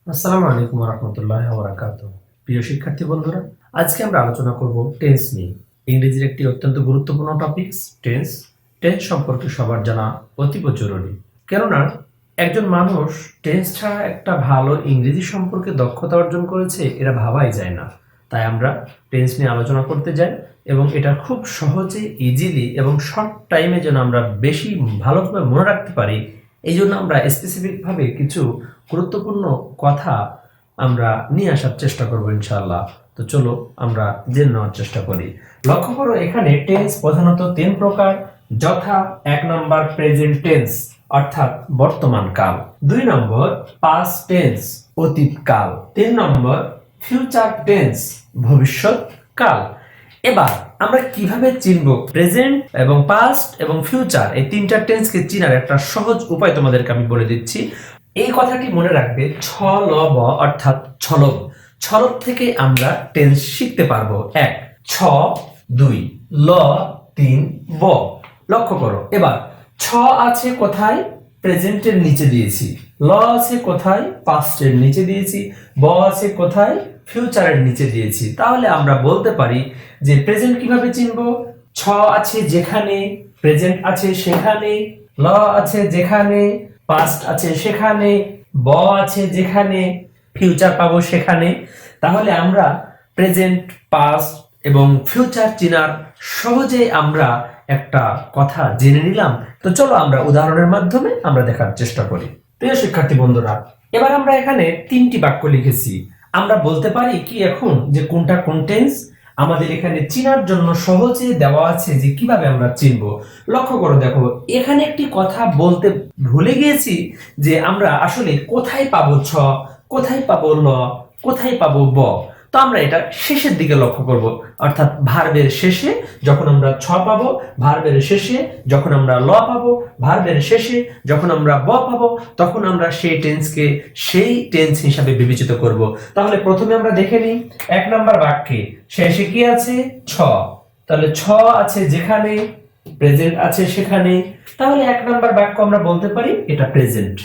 আসসালামু আলাইকুম ওয়া রাহমাতুল্লাহি ওয়া বারাকাতুহু। প্রিয় শিক্ষার্থী বন্ধুরা, আজকে আমরা আলোচনা করব টেন্স নিয়ে। ইংরেজির একটি অত্যন্ত গুরুত্বপূর্ণ টপিকস টেন্স। টেন্স সম্পর্কে সবার জানা অতীব জরুরি। কেননা একজন মানুষ টেন্স ছাড়া একটা ভালো ইংরেজি সম্পর্কে দক্ষতা অর্জন করেছে এটা ভাবাই যায় না। তাই আমরা টেন্স নিয়ে আলোচনা করতে যাই এবং এটা খুব সহজে ইজিলি এবং শর্ট টাইমে যেন আমরা বেশি ভালোভাবে মনে রাখতে পারি, এই জন্য আমরা স্পেসিফিকভাবে কিছু গুরুত্বপূর্ণ কথা আমরা নিয়ে আসার চেষ্টা করবো ইনশাআল্লাহ। তো চলো আমরা জেনে নেওয়ার চেষ্টা করি। লক্ষ্য করো, এখানে টেন্স প্রধানত 3 প্রকার, যথা 1 নম্বর প্রেজেন্ট টেন্স অর্থাৎ বর্তমান কাল, 2 নম্বর পাস্ট টেন্স অতীত কাল, 3 নম্বর ফিউচার টেন্স ভবিষ্যৎ কাল। এবার আমরা কিভাবে চিনব প্রেজেন্ট এবং পাস্ট এবং ফিউচার, এই তিনটা টেন্সকে চিনার একটা সহজ উপায় তোমাদেরকে আমি বলে দিচ্ছি। এই কথাটি মনে রাখবে, ছলব অর্থাৎ ছলব। ছলব থেকে আমরা টেন্স শিখতে পারবো। 1 ছ, 2 ল, 3 ব। লক্ষ্য করো, এবার ছ আছে কোথায়? প্রেজেন্টের নিচে দিয়েছি। ল আছে কোথায়? পাস্টের নিচে দিয়েছি। ব আছে কোথায়? ফিউচারের নিচে দিয়েছি। তাহলে আমরা বলতে পারি যে প্রেজেন্ট কিভাবে চিনবো? ছ আছে যেখানে, প্রেজেন্ট আছে সেখানে, ল আছে যেখানে, পাস্ট আছে সেখানে, ব আছে যেখানে, ফিউচার পাবো সেখানে। তাহলে আমরা প্রেজেন্ট, পাস্ট এবং ফিউচার চিনার সহজে আমরা একটা কথা জেনে নিলাম। তো চলো আমরা উদাহরণের মাধ্যমে আমরা দেখার চেষ্টা করি। প্রিয় শিক্ষার্থী বন্ধুরা, এবার আমরা এখানে 3টি বাক্য লিখেছি। আমরা বলতে পারি কি এখন যে কোনটা কোন টেন্স? আমাদের এখানে চিনার জন্য সহজে দেওয়া আছে যে কিভাবে আমরা চিনবো। লক্ষ্য করো, দেখো এখানে একটি কথা বলতে ভুলে গিয়েছি যে আমরা আসলে কোথায় পাবো ছ, কোথায় পাবো ল, কোথায় পাবো ব। তো আমরা এটা শেষের দিকে লক্ষ্য করব, অর্থাৎ ভার্বের শেষে যখন আমরা ছ পাবো, ভার্বের শেষে যখন আমরা ল পাবো, ভার্বের শেষে যখন আমরা ব পাবো, তখন আমরা সেই টেন্সকে সেই টেন্স হিসাবে বিবেচিত করব। তাহলে প্রথমে আমরা দেখে নিই 1 নম্বর বাক্যে শেষে কি আছে? ছ। তাহলে ছ আছে যেখানে, প্রেজেন্ট আছে সেখানে। তাহলে 1 নম্বর বাক্য আমরা বলতে পারি এটা প্রেজেন্ট।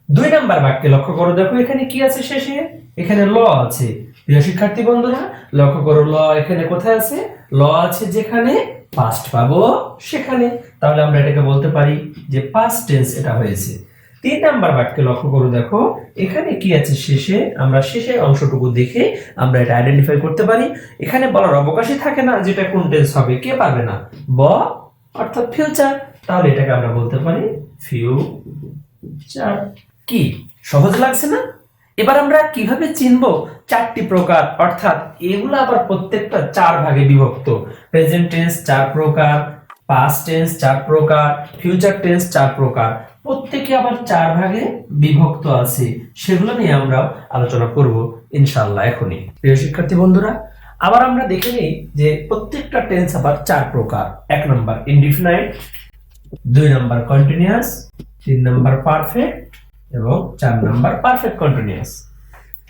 2 নম্বর বাক্যে লক্ষ্য করো, দেখো এখানে কি আছে শেষে? এখানে ল আছে। প্রিয় শিক্ষার্থী বন্ধুরা, লক্ষ্য করো ল এখানে কোথায় আছে? ল আছে যেখানে, পাস্ট পাবো সেখানে। তাহলে আমরা এটাকে বলতে পারি যে পাস্ট টেন্স এটা হয়েছে। 3 নম্বর বাক্যে লক্ষ্য করো, দেখো এখানে কি আছে শেষে? আমরা শেষের অংশটুকু দেখে আমরা এটা আইডেন্টিফাই করতে পারি। এখানে বলার অবকাশই থাকে না যেটা কোন টেন্স হবে, কে পারবে না? ব অর্থাৎ ফিউচার। তাহলে এটাকে আমরা বলতে পারি ফিউচার। কি সহজ লাগছে না? এবার আমরা কিভাবে চিনবো 4টি প্রকার, অর্থাৎ এগুলো আবার প্রত্যেকটা 4 ভাগে বিভক্ত। প্রেজেন্ট টেন্স 4 প্রকার, পাস্ট টেন্স 4 প্রকার, ফিউচার টেন্স 4 প্রকার, প্রত্যেকে আবার 4 ভাগে বিভক্ত আছে। সেগুলো নিয়ে আমরা আলোচনা করব ইনশাআল্লাহ এখনই। প্রিয় শিক্ষার্থী বন্ধুরা, আবার আমরা দেখে নিই যে প্রত্যেকটা টেন্স আবার 4 প্রকার। 1 নম্বর ইনডিফিনাইট, 2 নম্বর কন্টিনিউয়াস, 3 নম্বর পারফেক্ট এবং 4 নাম্বার পারফেক্ট কন্টিনিউয়াস।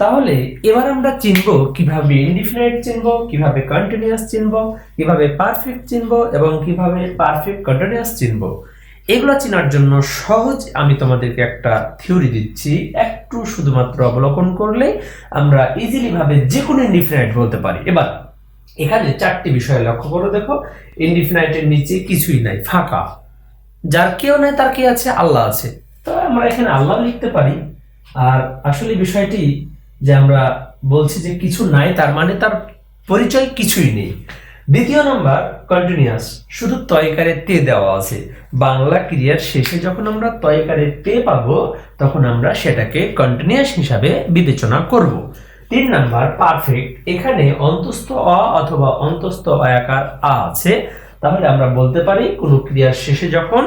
তাহলে এবার আমরা চিনবো কিভাবে ইনডিফিনাইট চিনবো, কিভাবে কন্টিনিউয়াস চিনবো, কিভাবে পারফেক্ট চিনবো এবং কিভাবে পারফেক্ট কন্টিনিউয়াস চিনবো। এগুলো চেনার জন্য সহজ আমি তোমাদেরকে একটা থিওরি দিচ্ছি, একটু শুধুমাত্র অবলোকন করলে আমরা ইজিলি ভাবে যে কোনো ইনডিফিনাইট বলতে পারি। এবার এখানে 4টি বিষয় লক্ষ্য করে দেখো। ইনডিফিনাইটের নিচে কিছুই নাই, ফাঁকা। যার কেউ নাই তার কি আছে? আল্লাহ আছে। তো আমরা এখানে আল্লাহ লিখতে পারি। আর আসলে বিষয়টি যে আমরা বলছি যে কিছু নাই, তার মানে তার পরিচয় কিছুই নেই। 2 নম্বর কন্টিনিউয়াস, শুধু তয়কারে তে দেওয়া আছে। বাংলা ক্রিয়ার শেষে যখন আমরা তয়কারে তে পাবো, তখন আমরা সেটাকে কন্টিনিউয়াস হিসাবে বিবেচনা করব। 3 নাম্বার পারফেক্ট, এখানে অন্তস্থ অ অথবা অন্তস্থ অয়াকার আ আছে। তাহলে আমরা বলতে পারি কোন ক্রিয়ার শেষে যখন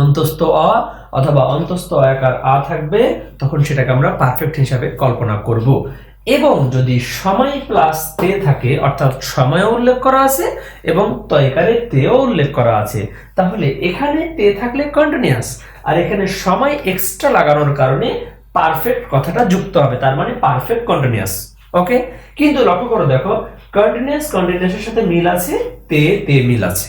অন্তস্থ অ অথবা অন্তস্থ অয়াকার আ থাকবে, তখন সেটাকে আমরা পারফেক্ট হিসাবে কল্পনা করব। এবং যদি সময় প্লাস তে থাকে, অর্থাৎ সময় উল্লেখ করা আছে এবং তয়কারে তেও উল্লেখ করা আছে, তাহলে এখানে তে থাকলে কন্টিনিউয়াস, আর এখানে সময় এক্সট্রা লাগানোর কারণে পারফেক্ট কথাটা যুক্ত হবে, তার মানে পারফেক্ট কন্টিনিউয়াস। ওকে, কিন্তু লক্ষ্য করে দেখো কন্টিনিউয়াস কন্টিনিউয়াসের সাথে মিল আছে, তে তে মিল আছে।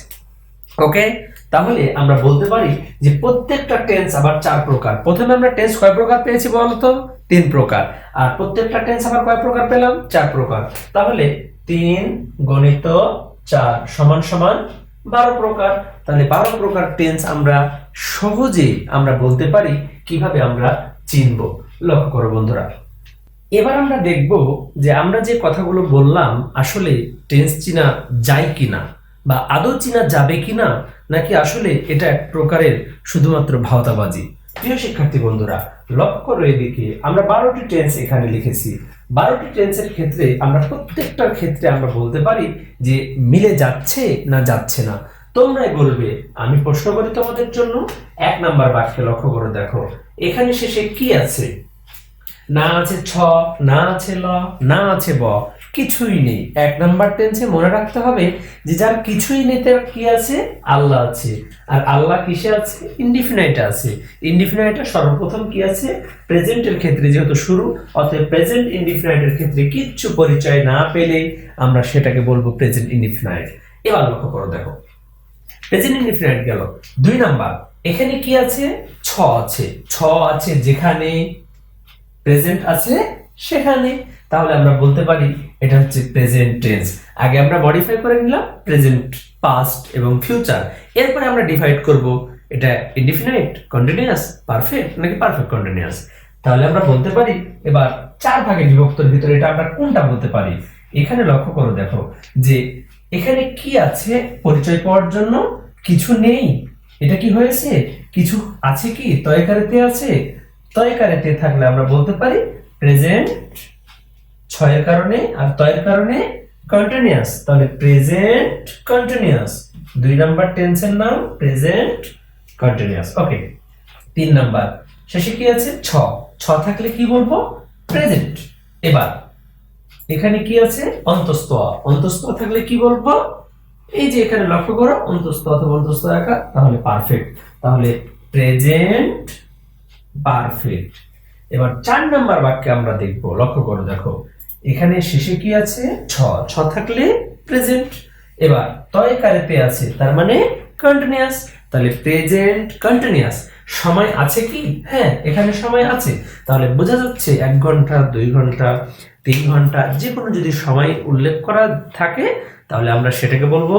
ওকে, তাহলে আমরা বলতে পারি যে প্রত্যেকটা টেন্স আবার 4 প্রকার। প্রথমে আমরা টেন্স কয় প্রকার পেয়েছি বলতো? 3 প্রকার। আর প্রত্যেকটা টেন্স আবার কয় প্রকার পেলাম? 4 প্রকার। তাহলে 3 গণিত 4 সমান সমান 12 প্রকার। তাহলে 12 প্রকার টেন্স আমরা সহজেই আমরা বলতে পারি। কিভাবে আমরা চিনব? লক্ষ্য করো বন্ধুরা। এবার আমরা দেখব যে আমরা যে কথাগুলো বললাম আসলে টেন্স চিনা যায় কিনা, বা আদৌ চিনা যাবে কিনা, নাকি আসলে এটা এক প্রকারের শুধুমাত্র ভাওতাবাজি। প্রিয় শিক্ষার্থী বন্ধুরা, লক্ষ্য করো এদিকে আমরা 12টি টেন্স এখানে লিখেছি। 12টি টেন্সের ক্ষেত্রে আমরা প্রত্যেকটার ক্ষেত্রে আমরা বলতে পারি যে মিলে যাচ্ছে না যাচ্ছে না। তোমরাই বলবে। আমি প্রশ্ন করি তোমাদের জন্য। 1 নাম্বার বাক্যে লক্ষ্য করে দেখো, এখানে শেষে কি আছে? না আছে ছ, না আছে ল, না আছে ব, কিছুই নেই। 1 নাম্বার টেন্সে মনে রাখতে হবে যে যার কিছুই নেই তার কি আছে? আল্লাহ আছে। আর আল্লাহ কিসে আছে? ইনডিফিনাইটে আছে। ইনডিফিনাইটে সর্বপ্রথম কি আছে? প্রেজেন্টের ক্ষেত্রে যেহেতু শুরু, অতএব প্রেজেন্ট ইনডিফিনাইটের ক্ষেত্রে কিচ্ছু পরিচয় না পেলে আমরা সেটাকে বলবো প্রেজেন্ট ইনডিফিনাইট। এবার লক্ষ্য করো দেখো, প্রেজেন্ট ইনডিফিনাইট গেল। 2 নাম্বার, এখানে কি আছে? ছ আছে। ছ আছে যেখানে, প্রেজেন্ট আছে সেখানে। তাহলে আমরা বলতে পারি এটা হচ্ছে প্রেজেন্ট টেন্স। আগে আমরা মডিফাই করে নিলাম প্রেজেন্ট, পাস্ট এবং ফিউচার। এরপরে আমরা ডিভাইড করব এটা ইনডিফিনাইট, কন্টিনিউয়াস, পারফেক্ট নাকি পারফেক্ট কন্টিনিউয়াস। তাহলে আমরা বলতে পারি এবার 4 ভাগে বিভক্তর ভিতরে এটা আমরা কোনটা বলতে পারি। এখানে লক্ষ্য করো দেখো যে এখানে কি আছে পরিচয় পাওয়ার জন্য? কিছু নেই। এটা কি হয়েছে? কিছু আছে কি? তয়কারিতে আছে। তয়কারিতে থাকলে আমরা বলতে পারি প্রেজেন্ট, ছয়ের কারণে আর তয়ের কারণে কন্টিনিউয়াস। তাহলে প্রেজেন্ট কন্টিনিউয়াস। 2 নাম্বার টেন্সের নাম প্রেজেন্ট কন্টিনিউয়াস। ওকে। 3 নাম্বার, শেষে কি আছে? ছ। ছ থাকলে কি বলবো? প্রেজেন্ট। এবার এখানে কি আছে? অন্তস্থ। অন্তস্থ থাকলে কি বলবো? এই যে এখানে লক্ষ্য করো অন্তস্থ অথবা অন্তস্থ একা, তাহলে পারফেক্ট। তাহলে প্রেজেন্ট পারফেক্ট। এবার 4 নাম্বার বাক্যে আমরা দেখব। লক্ষ্য করো দেখো, এখানে শেষে কি আছে? ছ। ছ থাকলে প্রেজেন্ট। এবার তয়কারেতে আছে, তার মানে কন্টিনিউয়াস। তাহলে প্রেজেন্ট কন্টিনিউয়াস। সময় আছে কি? হ্যাঁ, এখানে সময় আছে। তাহলে বোঝা যাচ্ছে 1 ঘন্টা, 2 ঘন্টা, 3 ঘন্টা, যে কোনো যদি সময় উল্লেখ করা থাকে তাহলে আমরা সেটাকে বলবো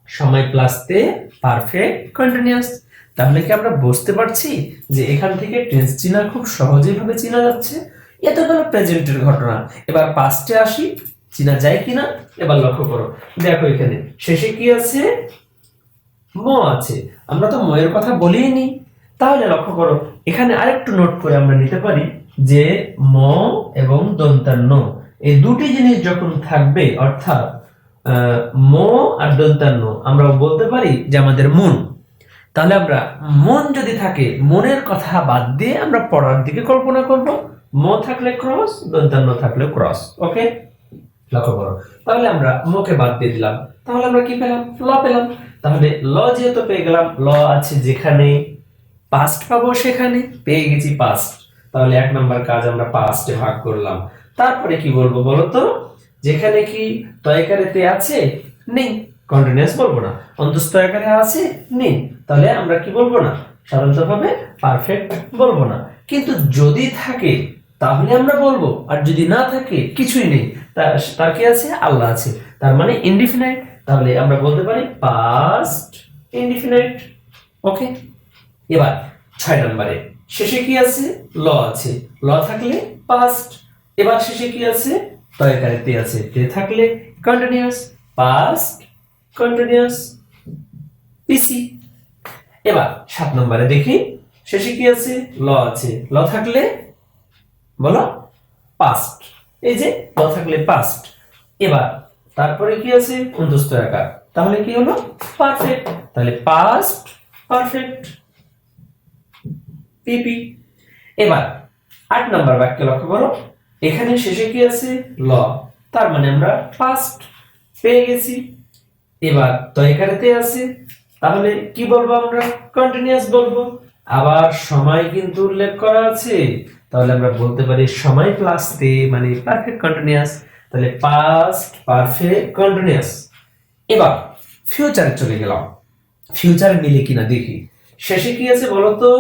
সময় প্লাস তে পারফেক্ট কন্টিনিউয়াস। তাহলে কি আমরা বুঝতে পারছি যে এখান থেকে টেন্স চিনা খুব সহজেই ভাবে চিনা যাচ্ছে? এটা হলো প্রেজেন্টের ঘটনা। এবার পাস্টে আসি, চিনা যায় কিনা। এবার লক্ষ্য করো দেখো, এখানে শেষে কি আছে? ম আছে। আমরা তো ময়ের কথা বলিই নি। তাহলে লক্ষ্য করো এখানে আরেকটু নোট করে আমরা নিতে পারি যে ম এবং দন্তান্ন এই দুটি জিনিস যখন থাকবে, অর্থাৎ ম আর দন্তান্ন, আমরা বলতে পারি যে আমাদের মন। তাহলে আমরা মন যদি থাকে, মনের কথা বাদ দিয়ে আমরা পড়ার দিকে কল্পনা করব। ম থাকলে ক্রস, দন্তান্ন থাকলে ক্রস। ওকে, লক্ষ্য করো। তাহলে আমরা মকে বাদ দিয়ে দিলাম, তাহলে আমরা কি পেলাম? ল পেলাম। তাহলে ল যেহেতু পেয়ে গেলাম, ল আছে যেখানে, পাস্ট পাবো সেখানে, পেয়ে গেছি পাস্ট। তাহলে 1 নাম্বার কাজ আমরা পাস্টে ভাগ করলাম। তারপরে কি বলবো বলো তো? যেখানে কি তয়কারেতে আছে? নেই, কন্টিনিউয়াস বলবো না। অন্তস্থ আকারে আছে? নেই, তাহলে আমরা কি বলবো না? সাধারণতভাবে পারফেক্ট বলবো না। কিন্তু যদি থাকে তাহলে আমরা বলবো, আর যদি না থাকে কিছুই নেই, তার কি আছে? আল্লাহ আছে, তার মানে ইনডিফিনাইট। তাহলে আমরা বলতে পারি পাস্ট ইনডিফিনাইট। ওকে। এবার 6 নম্বরে শেষে কি আছে? ল আছে। ল থাকলে পাস্ট। এবার শেষে কি আছে? তয়কারিতে আছে। তে থাকলে কন্টিনিউয়াস, পাস্ট কন্টিনিউয়াস, পিসি। এবার 7 নম্বরে দেখি, শেষে কি আছে? ল আছে। ল থাকলে বলো পাস্ট। এই যে ল থাকলে পাস্ট। এবার তারপরে কি আছে? অন্তস্থ আকার, তাহলে কি হলো? পারফেক্ট। তাহলে পাস্ট পারফেক্ট, পিপি। এবার 8 নাম্বার বাক্যে লক্ষ্য করো, এখানে শেষে কি আছে? ল, তার মানে আমরা পাস্ট পেয়ে গেছি। এবার তয়কারিতে আছে, তাহলে কি বলবো আমরা? কন্টিনিউয়াস বলবো। আবার সময় কিন্তু উল্লেখ করা আছে, তাহলে আমরা বলতে পারি সময় প্লাস তে মানে পারফেক্ট কন্টিনিউয়াস। তাহলে পাস্ট পারফেক্ট কন্টিনিউয়াস। এবার ফিউচারে চলে গেলাম। ফিউচার মিলে কিনা দেখি। শেষে কি আছে বলো তো?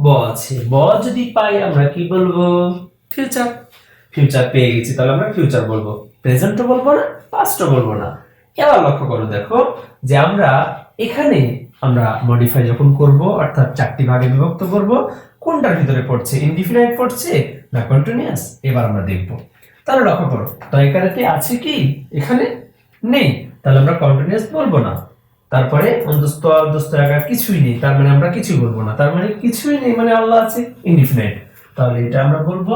ব আছে। ব যদি পাই আমরা কি বলবো? ফিউচার। ফিউচার পেয়ে গেছি, তাহলে আমরা ফিউচার বলবো। প্রেজেন্টও বলবো না, পাস্টও বলবো না। এবার লক্ষ্য করো, দেখো যে আমরা এখানে আমরা মডিফাই যখন করব, অর্থাৎ চারটি ভাগে বিভক্ত করব, কোনটার ভিতরে পড়ছে? ইনডিফিনাইট পড়ছে না কন্টিনিউয়াস? এবার আমরা দেখব। তাহলে লক্ষ্য করো, তয়কারকে আছে কি এখানে? নেই, তাহলে আমরা কন্টিনিউয়াস বলবো না। তারপরে অন্তস্থ অন্তস্থ আকার কিছুই নেই, তার মানে আমরা কিছুই বলবো না। তার মানে কিছুই নেই মানে আল্লাহ আছে, ইনডিফিনাইট। তাহলে এটা আমরা বলবো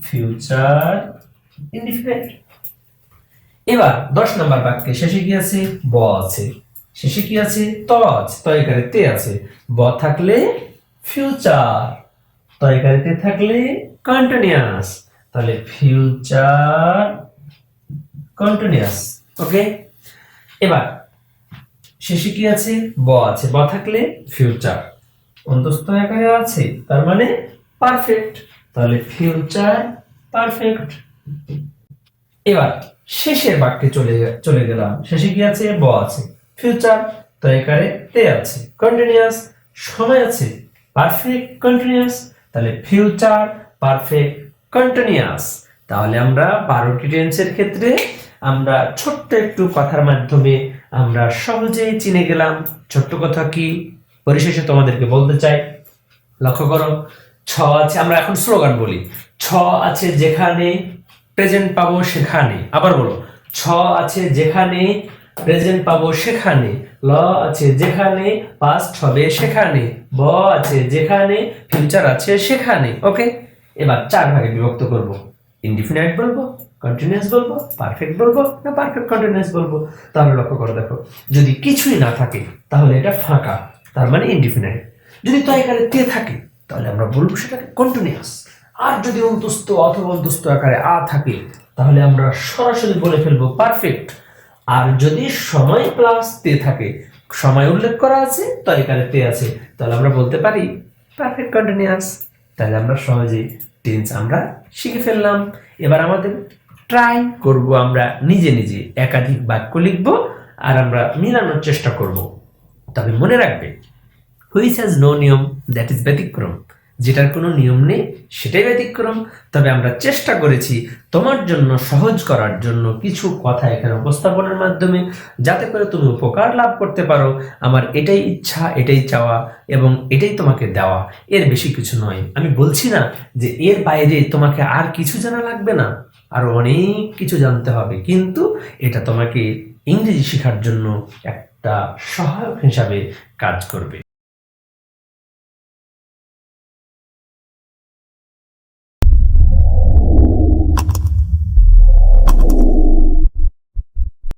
ফিউচার ইনডিফিনাইট। এবার 10 নম্বর বাক্যে শেষে কি আছে? ব আছে। শেষে কি আছে? ত আছে। তয়কারে তে আছে। ব থাকলে ফিউচার, তয়কারে তে থাকলে কন্টিনিউয়াস। তাহলে ফিউচার কন্টিনিউয়াস। ওকে, এবার শেষে কি আছে? ব আছে। ব থাকলে ফিউচার, অন্তস্থ আকারে আছে, তার মানে পারফেক্ট। তাহলে ফিউচার পারফেক্ট। এবার শেষের বাক্যে চলে গেলাম। শেষে কি আছে? ব আছে। ফিউচার, তয়কারে তে আছে, কন্টিনিউয়াস, সময় আছে, পারফেক্ট কন্টিনিউয়াস। তাহলে ফিউচার পারফেক্ট কন্টিনিউয়াস। তাহলে আমরা 12টি টেন্সের ক্ষেত্রে আমরা ছোট্ট একটু কথার মাধ্যমে আমরা সহজেই চিনে গেলাম। ছোট্ট কথা কি পরিশেষে তোমাদেরকে বলতে চাই, লক্ষ্য করো। ছ আছে, আমরা এখন স্লোগান বলি। ছ আছে যেখানে, প্রেজেন্ট পাবো সেখানে। আবার বলো, ছ আছে যেখানে, প্রেজেন্ট পাবো সেখানে। ল আছে যেখানে, পাস্ট হবে সেখানে। ব আছে যেখানে, ফিউচার আছে সেখানে। ওকে, এবার 4 ভাগে বিভক্ত করব। ইনডিফিনাইট বলবো, কন্টিনিউয়াস বলবো, পারফেক্ট বলবো না পারফেক্ট কন্টিনিউয়াস বলবো। তাহলে লক্ষ্য করে দেখো, যদি কিছুই না থাকে তাহলে এটা ফাঁকা, তার মানে ইনডিফিনাইট। যদি তয়কারে তে থাকে তাহলে আমরা বলবো সেটাকে কন্টিনিউয়াস। আর যদি অন্তস্থ অথবা অন্তস্থ আকারে আ থাকে তাহলে আমরা সরাসরি বলে ফেলবো পারফেক্ট। আর যদি সময় প্লাস তে থাকে, সময় উল্লেখ করা আছে, তয়কারে তে আছে, তাহলে আমরা বলতে পারি পারফেক্ট কন্টিনিউয়াস। তাহলে আমরা সহজেই টেন্স আমরা শিখে ফেললাম। এবার আমাদের ট্রাই করব, আমরা নিজে নিজে একাধিক বাক্য লিখব আর আমরা মিলানোর চেষ্টা করব। তবে মনে রাখবে, হুইচ হ্যাজ নো নিয়ম দ্যাট ইজ ব্যতিক্রম। যেটার কোনো নিয়ম নেই সেটাই ব্যতিক্রম। তবে আমরা চেষ্টা করেছি তোমার জন্য সহজ করার জন্য কিছু কথা এখানে উপস্থাপনের মাধ্যমে, যাতে করে তুমি উপকার লাভ করতে পারো। আমার এটাই ইচ্ছা, এটাই চাওয়া এবং এটাই তোমাকে দেওয়া, এর বেশি কিছু নয়। আমি বলছি না যে এর বাইরে তোমাকে আর কিছু জানা লাগবে না, আরো অনেক কিছু জানতে হবে, কিন্তু এটা তোমাকে ইংরেজি শেখার জন্য একটা সহায়ক হিসাবে কাজ করবে।